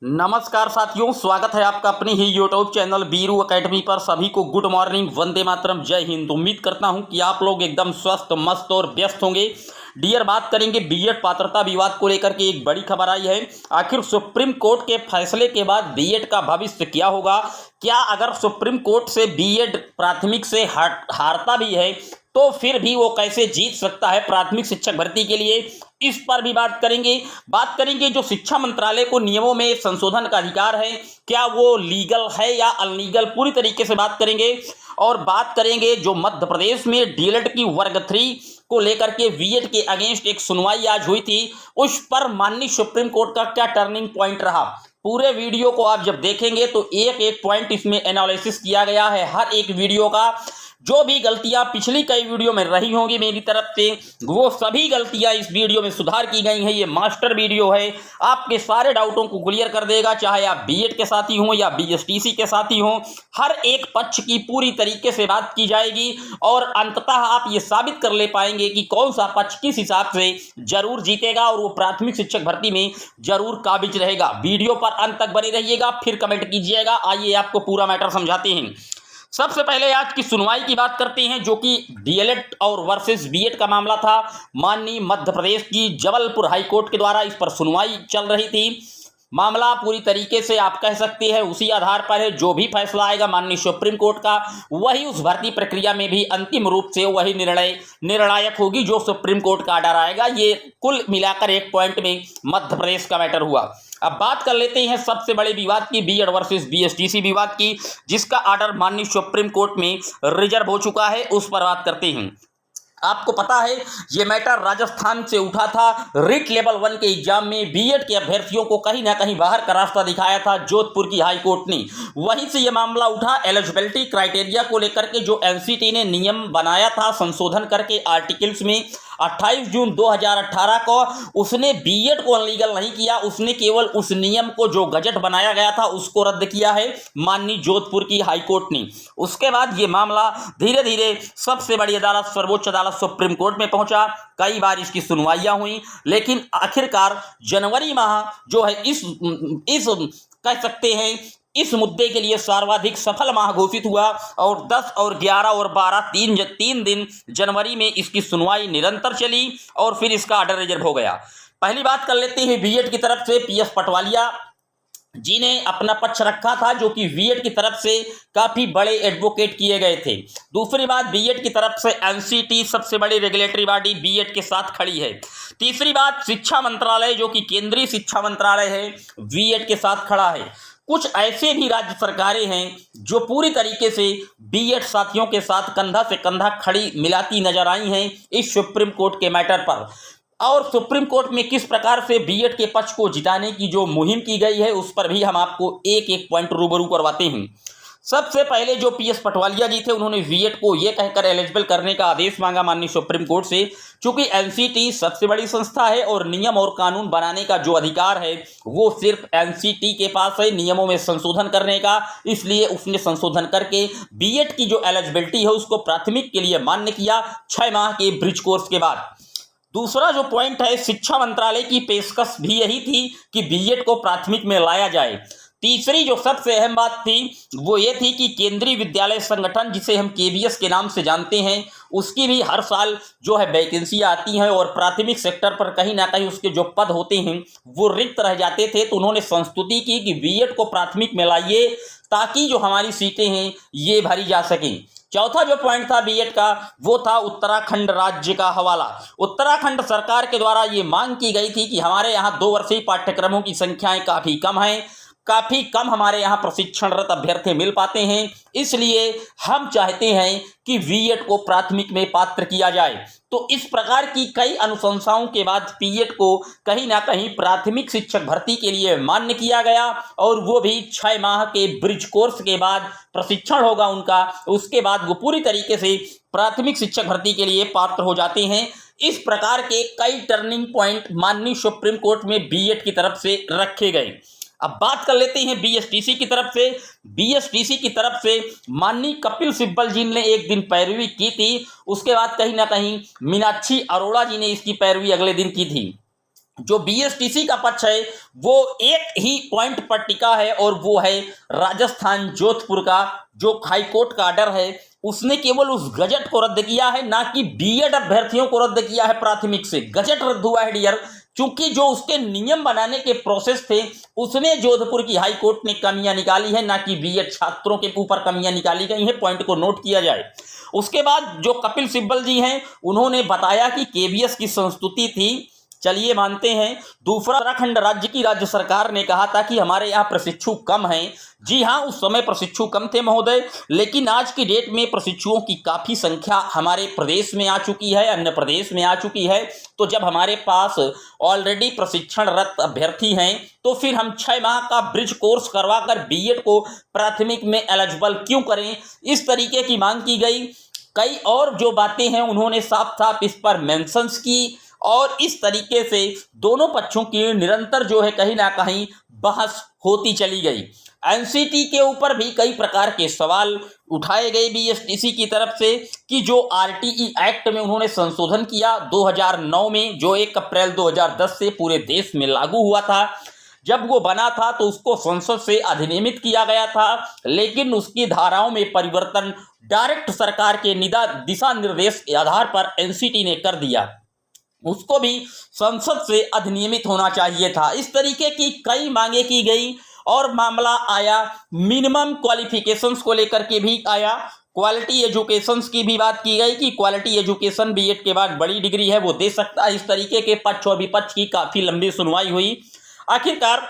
नमस्कार साथियों, स्वागत है आपका अपनी ही यूट्यूब चैनल बीरू एकेडमी पर। सभी को गुड मॉर्निंग, वंदे मातरम, जय हिंद। उम्मीद करता हूं कि आप लोग एकदम स्वस्थ, मस्त और व्यस्त होंगे। डियर, बात करेंगे बीएड पात्रता विवाद को लेकर के। एक बड़ी खबर आई है। आखिर सुप्रीम कोर्ट के फैसले के बाद बीएड का भविष्य क्या होगा? क्या अगर सुप्रीम कोर्ट से बीएड प्राथमिक से हारता भी है तो फिर भी वो कैसे जीत सकता है प्राथमिक शिक्षक भर्ती के लिए? इस पर भी बात करेंगे जो शिक्षा मंत्रालय को नियमों में संशोधन का अधिकार है, क्या वो लीगल है या अनलीगल, पूरी तरीके से बात करेंगे। और बात करेंगे जो मध्य प्रदेश में डीएलएड की वर्ग 3 को लेकर के बीएड के अगेंस्ट एक सुनवाई आज हुई थी, उस पर माननीय सुप्रीम कोर्ट का क्या टर्निंग पॉइंट रहा। पूरे वीडियो को आप जब देखेंगे तो एक एक पॉइंट इसमें एनालिसिस किया गया है। हर एक वीडियो का जो भी गलतियां पिछली कई वीडियो में रही होंगी मेरी तरफ से, वो सभी गलतियां इस वीडियो में सुधार की गई हैं। ये मास्टर वीडियो है, आपके सारे डाउटों को क्लियर कर देगा, चाहे आप बीएड के साथी हों या बीएसटीसी के साथी हों। हर एक पक्ष की पूरी तरीके से बात की जाएगी और अंततः आप ये साबित कर ले पाएंगे कि कौन सा पक्ष किस हिसाब से जरूर जीतेगा और वो प्राथमिक शिक्षक भर्ती में जरूर काबिज रहेगा। वीडियो पर अंत तक बने रहिएगा, फिर कमेंट कीजिएगा। आइए आपको पूरा मैटर समझाते हैं। सबसे पहले आज की सुनवाई की बात करते हैं, जो कि डीएलएड और वर्सेस बीएड का मामला था। माननीय मध्य प्रदेश की जबलपुर हाई कोर्ट के द्वारा इस पर सुनवाई चल रही थी। मामला पूरी तरीके से आप कह सकते हैं उसी आधार पर है। जो भी फैसला आएगा माननीय सुप्रीम कोर्ट का, वही उस भर्ती प्रक्रिया में भी अंतिम रूप से वही निर्णायक होगी जो सुप्रीम कोर्ट का आर्डर आएगा। ये कुल मिलाकर एक पॉइंट में मध्य प्रदेश का मैटर हुआ। अब बात कर लेते हैं सबसे बड़े विवाद की, बीएड वर्सेस बीएसटीसी विवाद की, जिसका आर्डर माननीय सुप्रीम कोर्ट में रिजर्व हो चुका है। उस पर बात करते हैं। आपको पता है ये मैटर राजस्थान से उठा था। रिट लेवल 1 के एग्जाम में बीएड के अभ्यर्थियों को कहीं ना कहीं बाहर का रास्ता दिखाया था जोधपुर की हाई कोर्ट ने। वहीं से ये मामला उठा एलिजिबिलिटी क्राइटेरिया को लेकर के, जो एनसीटी ने नियम बनाया था संशोधन करके आर्टिकल्स में 28 जून 2018 को। उसने बीएड को अनलीगल नहीं किया, उसने केवल उस नियम को जो गजट बनाया गया था उसको रद्द किया है माननीय जोधपुर की हाई कोर्ट ने। उसके बाद ये मामला धीरे धीरे सबसे बड़ी अदालत सर्वोच्च अदालत सुप्रीम कोर्ट में पहुंचा। कई बार इसकी सुनवाइयां हुई, लेकिन आखिरकार जनवरी माह जो है इस कह सकते हैं इस मुद्दे के लिए सर्वाधिक सफल माह घोषित हुआ और 10 और 11 और 12 तीन दिन जनवरी में इसकी सुनवाई निरंतर चली और फिर इसका आर्डर रिजर्व हो गया। पहली बात कर लेते हैं बीएड की तरफ से। पीएस पटवालिया जी ने अपना पक्ष रखा था, जो कि बीएड की तरफ से काफी बड़े एडवोकेट किए गए थे। दूसरी बात, बीएड की तरफ से एनसीटी सबसे बड़ी रेगुलेटरी बॉडी बीएड के साथ खड़ी है। तीसरी बात, शिक्षा मंत्रालय जो कि केंद्रीय शिक्षा मंत्रालय है बीएड के साथ खड़ा है। कुछ ऐसे भी राज्य सरकारें हैं जो पूरी तरीके से बीएड साथियों के साथ कंधा से कंधा खड़ी मिलाती नजर आई हैं इस सुप्रीम कोर्ट के मैटर पर। और सुप्रीम कोर्ट में किस प्रकार से बीएड के पक्ष को जिताने की जो मुहिम की गई है उस पर भी हम आपको एक एक पॉइंट रूबरू करवाते हैं। सबसे पहले जो पीएस पटवालिया जी थे, उन्होंने बीएड को यह कहकर एलिजिबल करने का आदेश मांगा माननीय सुप्रीम कोर्ट से, चूंकि एनसीटी सबसे बड़ी संस्था है और नियम और कानून बनाने का जो अधिकार है वो सिर्फ एनसीटी के पास है नियमों में संशोधन करने का। इसलिए उसने संशोधन करके बीएड की जो एलिजिबिलिटी है उसको प्राथमिक के लिए मान्य किया 6 माह के ब्रिज कोर्स के बाद। दूसरा जो पॉइंट है, शिक्षा मंत्रालय की पेशकश भी यही थी कि बीएड को प्राथमिक में लाया जाए। तीसरी जो सबसे अहम बात थी वो ये थी कि केंद्रीय विद्यालय संगठन, जिसे हम केवीएस के नाम से जानते हैं, उसकी भी हर साल जो है वैकेंसी आती हैं और प्राथमिक सेक्टर पर कहीं ना कहीं उसके जो पद होते हैं वो रिक्त रह जाते थे। तो उन्होंने संस्तुति की कि बीएड को प्राथमिक में लाइए ताकि जो हमारी सीटें हैं ये भरी जा सकें। चौथा जो पॉइंट था बीएड का वो था उत्तराखंड राज्य का हवाला। उत्तराखंड सरकार के द्वारा ये मांग की गई थी कि हमारे यहाँ 2 वर्षीय पाठ्यक्रमों की संख्याएं काफ़ी कम हैं, काफ़ी कम हमारे यहाँ प्रशिक्षणरत अभ्यर्थी मिल पाते हैं, इसलिए हम चाहते हैं कि बीएड को प्राथमिक में पात्र किया जाए। तो इस प्रकार की कई अनुशंसाओं के बाद बीएड को कहीं ना कहीं प्राथमिक शिक्षक भर्ती के लिए मान्य किया गया और वो भी 6 माह के ब्रिज कोर्स के बाद प्रशिक्षण होगा उनका। उसके बाद वो पूरी तरीके से प्राथमिक शिक्षक भर्ती के लिए पात्र हो जाते हैं। इस प्रकार के कई टर्निंग पॉइंट माननीय सुप्रीम कोर्ट में बीएड की तरफ से रखे गए। अब बात कर लेते हैं बीएसटीसी की तरफ से। बीएसटीसी की तरफ से माननीय कपिल सिब्बल जी ने एक दिन पैरवी की थी, उसके बाद कहीं ना कहीं मीनाक्षी अरोड़ा जी ने इसकी पैरवी अगले दिन की थी। जो बीएसटीसी का पक्ष है वो एक ही पॉइंट पर टिका है और वो है राजस्थान जोधपुर का जो हाईकोर्ट का आर्डर है उसने केवल उस गजट को रद्द किया है, ना कि बीएड अभ्यर्थियों को रद्द किया है। प्राथमिक से गजट रद्द हुआ है डियर, क्योंकि जो उसके नियम बनाने के प्रोसेस थे उसमें जोधपुर की हाई कोर्ट ने कमियां निकाली है, ना कि बीएड छात्रों के ऊपर कमियां निकाली गई हैं। पॉइंट को नोट किया जाए। उसके बाद जो कपिल सिब्बल जी हैं उन्होंने बताया कि केवीएस की संस्तुति थी, चलिए मानते हैं। दूसरा, उत्तराखंड राज्य की राज्य सरकार ने कहा था कि हमारे यहाँ प्रशिक्षु कम हैं। जी हाँ, उस समय प्रशिक्षु कम थे महोदय, लेकिन आज की डेट में प्रशिक्षुओं की काफ़ी संख्या हमारे प्रदेश में आ चुकी है, अन्य प्रदेश में आ चुकी है। तो जब हमारे पास ऑलरेडी प्रशिक्षणरत अभ्यर्थी हैं तो फिर हम 6 माह का ब्रिज कोर्स करवाकर बीएड को प्राथमिक में एलिजिबल क्यों करें, इस तरीके की मांग की गई। कई और जो बातें हैं उन्होंने साफ साफ इस पर मेंशंस की और इस तरीके से दोनों पक्षों की निरंतर जो है कहीं ना कहीं बहस होती चली गई। एनसीटी के ऊपर भी कई प्रकार के सवाल उठाए गए बीएसटीसी की तरफ से कि जो आरटीई एक्ट में उन्होंने संशोधन किया 2009 में, जो 1 अप्रैल 2010 से पूरे देश में लागू हुआ था। जब वो बना था तो उसको संसद से अधिनियमित किया गया था, लेकिन उसकी धाराओं में परिवर्तन डायरेक्ट सरकार के दिशा निर्देश के आधार पर एनसीटी ने कर दिया। उसको भी संसद से अधिनियमित होना चाहिए था। इस तरीके की कई मांगे की गई और मामला आया मिनिमम क्वालिफिकेशंस को लेकर के भी आया। क्वालिटी एजुकेशंस की भी बात की गई कि क्वालिटी एजुकेशन बीएड के बाद बड़ी डिग्री है वो दे सकता है। इस तरीके के पक्ष और विपक्ष की काफ़ी लंबी सुनवाई हुई। आखिरकार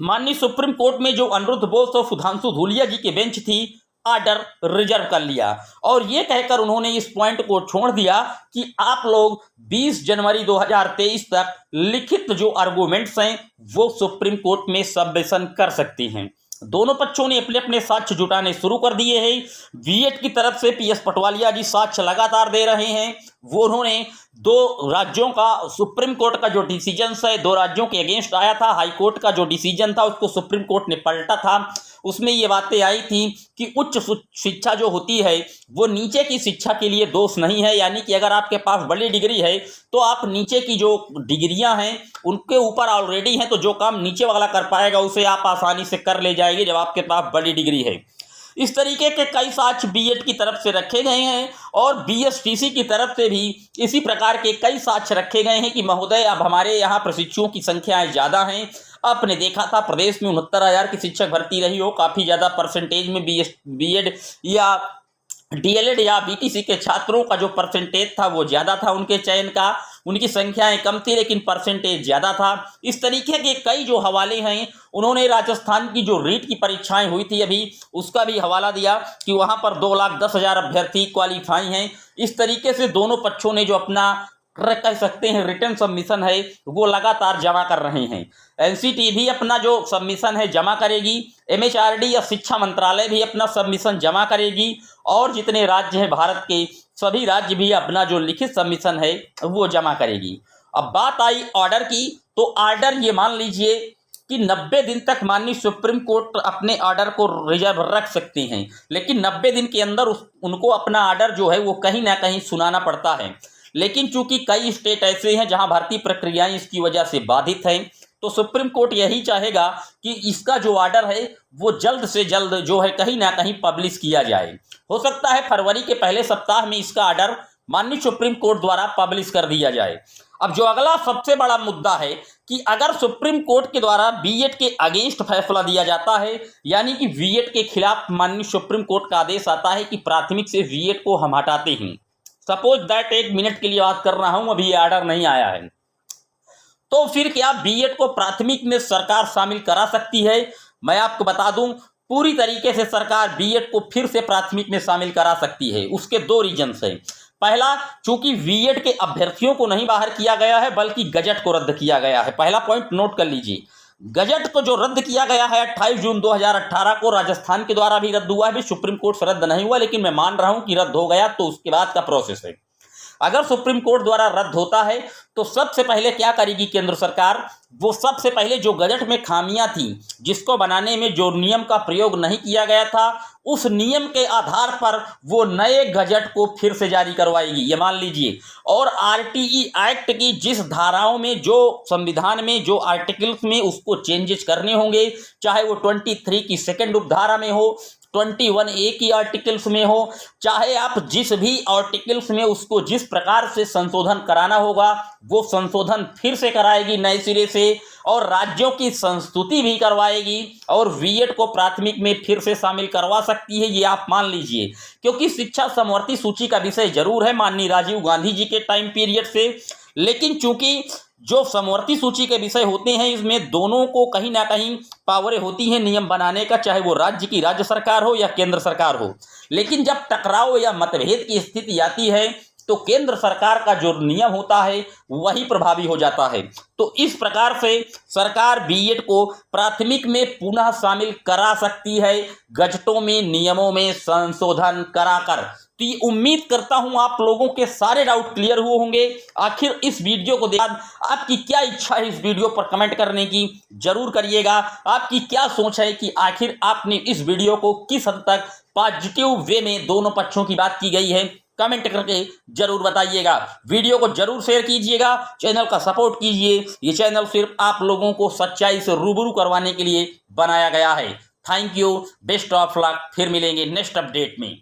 माननीय सुप्रीम कोर्ट में जो अनिरुद्ध बोस और सुधांशु धूलिया जी की बेंच थी आर्डर रिजर्व कर लिया और ये कहकर उन्होंने इस पॉइंट को छोड़ दिया कि आप लोग 20 जनवरी 2023 तक लिखित जो आर्गूमेंट्स हैं वो सुप्रीम कोर्ट में सबमिशन कर सकती हैं। दोनों पक्षों ने अपने अपने साक्ष्य जुटाने शुरू कर दिए हैं। बीएड की तरफ से पीएस पटवालिया जी साक्ष्य लगातार दे रहे हैं। वो उन्होंने 2 राज्यों का सुप्रीम कोर्ट का जो डिसीजन है 2 राज्यों के अगेंस्ट आया था, हाई कोर्ट का जो डिसीजन था उसको सुप्रीम कोर्ट ने पलटा था। उसमें ये बातें आई थी कि उच्च शिक्षा जो होती है वो नीचे की शिक्षा के लिए दोष नहीं है, यानी कि अगर आपके पास बड़ी डिग्री है तो आप नीचे की जो डिग्रियां हैं उनके ऊपर ऑलरेडी हैं, तो जो काम नीचे वाला कर पाएगा उसे आप आसानी से कर ले जाएंगे जब आपके पास बड़ी डिग्री है। इस तरीके के कई साक्ष्य बीएड की तरफ से रखे गए हैं और बीएसटीसी की तरफ से भी इसी प्रकार के कई साक्ष्य रखे गए हैं कि महोदय अब हमारे यहाँ प्रशिक्षुओं की संख्याएं ज़्यादा हैं। आपने देखा था प्रदेश में 69,000 की शिक्षक भर्ती रही हो, काफ़ी ज़्यादा परसेंटेज में बीएड या डीएलएड या बीटीसी के छात्रों का जो परसेंटेज था वो ज़्यादा था उनके चयन का। उनकी संख्याएं कम थी लेकिन परसेंटेज ज़्यादा था। इस तरीके के कई जो हवाले हैं उन्होंने राजस्थान की जो रीट की परीक्षाएं हुई थी अभी उसका भी हवाला दिया कि वहां पर 2,10,000 अभ्यर्थी क्वालिफाई हैं। इस तरीके से दोनों पक्षों ने जो अपना कह सकते हैं रिटर्न सबमिशन है वो लगातार जमा कर रहे हैं। एनसीटी भी अपना जो सबमिशन है जमा करेगी, एमएचआरडी या शिक्षा मंत्रालय भी अपना सबमिशन जमा करेगी और जितने राज्य हैं भारत के सभी राज्य भी अपना जो लिखित सबमिशन है वो जमा करेगी। अब बात आई ऑर्डर की, तो ऑर्डर ये मान लीजिए कि 90 दिन तक माननीय सुप्रीम कोर्ट अपने ऑर्डर को रिजर्व रख सकती हैं, लेकिन 90 दिन के अंदर उनको अपना ऑर्डर जो है वो कहीं ना कहीं सुनाना पड़ता है। लेकिन चूंकि कई स्टेट ऐसे हैं जहां भर्ती प्रक्रियाएं इसकी वजह से बाधित हैं, तो सुप्रीम कोर्ट यही चाहेगा कि इसका जो ऑर्डर है वो जल्द से जल्द जो है कहीं ना कहीं पब्लिश किया जाए। हो सकता है फरवरी के पहले सप्ताह में इसका ऑर्डर माननीय सुप्रीम कोर्ट द्वारा पब्लिश कर दिया जाए। अब जो अगला सबसे बड़ा मुद्दा है कि अगर सुप्रीम कोर्ट के द्वारा बीएड के अगेंस्ट फैसला दिया जाता है, यानी कि बीएड के खिलाफ माननीय सुप्रीम कोर्ट का आदेश आता है कि प्राथमिक से बीएड को हम हटाते हैं, सपोज दैट 1 मिनट के लिए बात कर रहा हूं, अभी ये ऑर्डर नहीं आया है, तो फिर क्या बीएड को प्राथमिक में सरकार शामिल करा सकती है? मैं आपको बता दूं पूरी तरीके से सरकार बीएड को फिर से प्राथमिक में शामिल करा सकती है। उसके 2 रीजन्स हैं। पहला, चूंकि बीएड के अभ्यर्थियों को नहीं बाहर किया गया है बल्कि गजट को रद्द किया गया है। पहला पॉइंट नोट कर लीजिए, गजट को जो रद्द किया गया है 28 जून 2018 को राजस्थान के द्वारा भी रद्द हुआ है, भी सुप्रीम कोर्ट से रद्द नहीं हुआ, लेकिन मैं मान रहा हूं कि रद्द हो गया तो उसके बाद का प्रोसेस है। अगर सुप्रीम कोर्ट द्वारा रद्द होता है तो सबसे पहले क्या करेगी केंद्र सरकार? वो सबसे पहले जो गजट में खामियां थी जिसको बनाने में जो नियम का प्रयोग नहीं किया गया था उस नियम के आधार पर वो नए गजट को फिर से जारी करवाएगी, ये मान लीजिए। और आरटीई एक्ट की जिस धाराओं में, जो संविधान में जो आर्टिकल्स में उसको चेंजेस करने होंगे, चाहे वो 23 की सेकंड उपधारा में हो, 21A की आर्टिकल्स में हो, चाहे आप जिस भी आर्टिकल्स में उसको जिस प्रकार से संशोधन कराना होगा वो संशोधन फिर से कराएगी नए सिरे से, और राज्यों की संस्तुति भी करवाएगी, और बीएड को प्राथमिक में फिर से शामिल करवा सकती है, ये आप मान लीजिए। क्योंकि शिक्षा समवर्ती सूची का विषय जरूर है माननीय राजीव गांधी जी के टाइम पीरियड से, लेकिन चूंकि जो समवर्ती सूची के विषय होते हैं इसमें दोनों को कहीं ना कहीं पावरें होती हैं नियम बनाने का, चाहे वो राज्य की राज्य सरकार हो या केंद्र सरकार हो। लेकिन जब टकराव या मतभेद की स्थिति आती है तो केंद्र सरकार का जो नियम होता है वही प्रभावी हो जाता है। तो इस प्रकार से सरकार बीएड को प्राथमिक में पुनः शामिल करा सकती है, गजटों में नियमों में संशोधन कराकर। तो ये उम्मीद करता हूं आप लोगों के सारे डाउट क्लियर हुए होंगे। आखिर इस वीडियो को देखकर आपकी क्या इच्छा है इस वीडियो पर कमेंट करने की जरूर करिएगा। आपकी क्या सोच है कि आखिर आपने इस वीडियो को किस हद तक पॉजिटिव वे में दोनों पक्षों की बात की गई है, कमेंट करके जरूर बताइएगा। वीडियो को जरूर शेयर कीजिएगा, चैनल का सपोर्ट कीजिए। ये चैनल सिर्फ आप लोगों को सच्चाई से रूबरू करवाने के लिए बनाया गया है। Thank you, best of luck. फिर मिलेंगे नेक्स्ट अपडेट में।